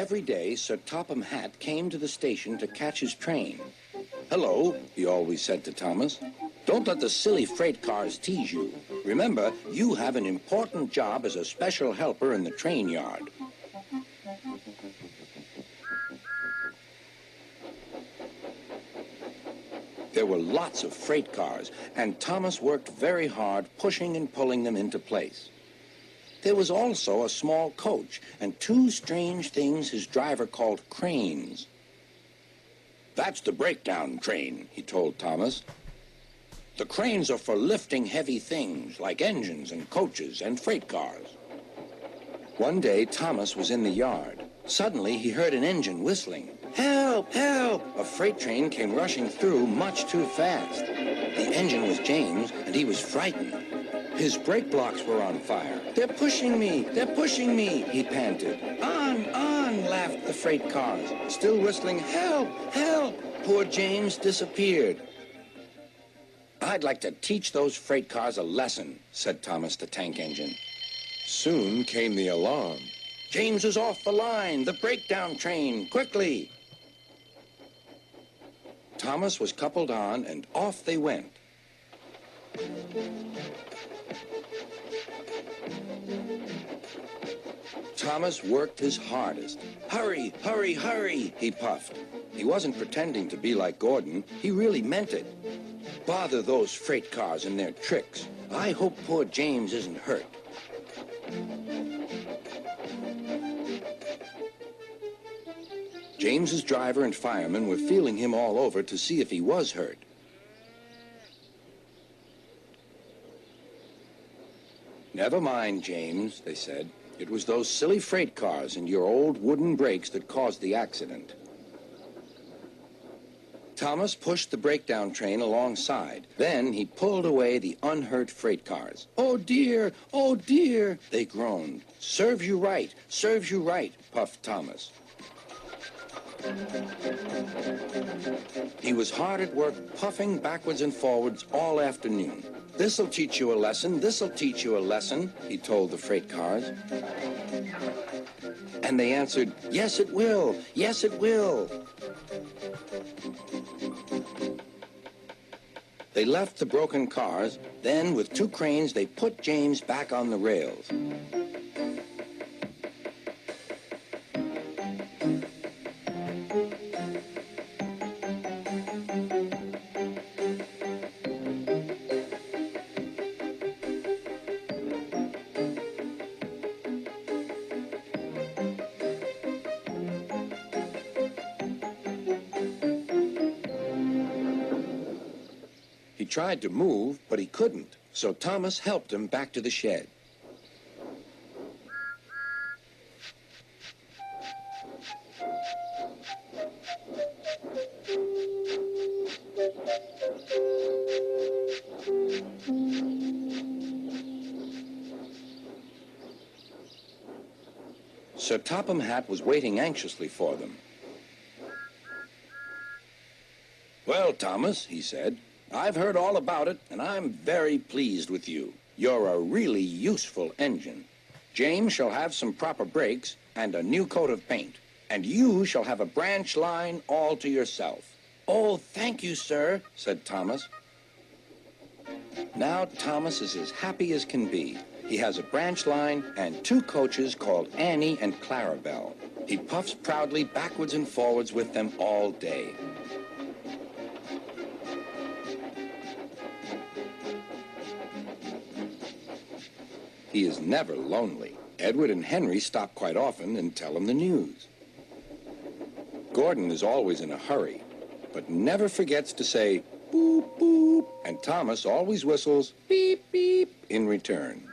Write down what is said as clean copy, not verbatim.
Every day, Sir Topham Hatt came to the station to catch his train. "Hello," he always said to Thomas. "Don't let the silly freight cars tease you. Remember, you have an important job as a special helper in the train yard." There were lots of freight cars, and Thomas worked very hard pushing and pulling them into place. There was also a small coach and two strange things his driver called cranes. "That's the breakdown train," he told Thomas. "The cranes are for lifting heavy things like engines and coaches and freight cars." One day, Thomas was in the yard. Suddenly, he heard an engine whistling. "Help! Help!" A freight train came rushing through much too fast. The engine was James, and he was frightened. His brake blocks were on fire. "They're pushing me! They're pushing me!" he panted. "On! On!" laughed the freight cars, still whistling, "Help! Help!" Poor James disappeared. "I'd like to teach those freight cars a lesson," said Thomas the tank engine. Soon came the alarm. "James is off the line! The breakdown train! Quickly!" Thomas was coupled on, and off they went. Thomas worked his hardest. "Hurry, hurry, hurry," he puffed. He wasn't pretending to be like Gordon. He really meant it. "Bother those freight cars and their tricks. I hope poor James isn't hurt." James's driver and firemen were feeling him all over to see if he was hurt. "Never mind, James," they said. "It was those silly freight cars and your old wooden brakes that caused the accident." Thomas pushed the breakdown train alongside. Then he pulled away the unhurt freight cars. "Oh dear, oh dear," they groaned. "Serves you right, serves you right," puffed Thomas. He was hard at work, puffing backwards and forwards all afternoon. "This'll teach you a lesson, this'll teach you a lesson," he told the freight cars. And they answered, "Yes, it will, yes, it will." They left the broken cars. Then, with two cranes, they put James back on the rails. He tried to move, but he couldn't, so Thomas helped him back to the shed. Sir Topham Hatt was waiting anxiously for them. "Well, Thomas," he said, "I've heard all about it, and I'm very pleased with you. You're a really useful engine. James shall have some proper brakes and a new coat of paint, and you shall have a branch line all to yourself." "Oh, thank you, sir," said Thomas. Now Thomas is as happy as can be. He has a branch line and two coaches called Annie and Clarabelle. He puffs proudly backwards and forwards with them all day. He is never lonely. Edward and Henry stop quite often and tell him the news. Gordon is always in a hurry, but never forgets to say boop, boop, and Thomas always whistles beep, beep in return.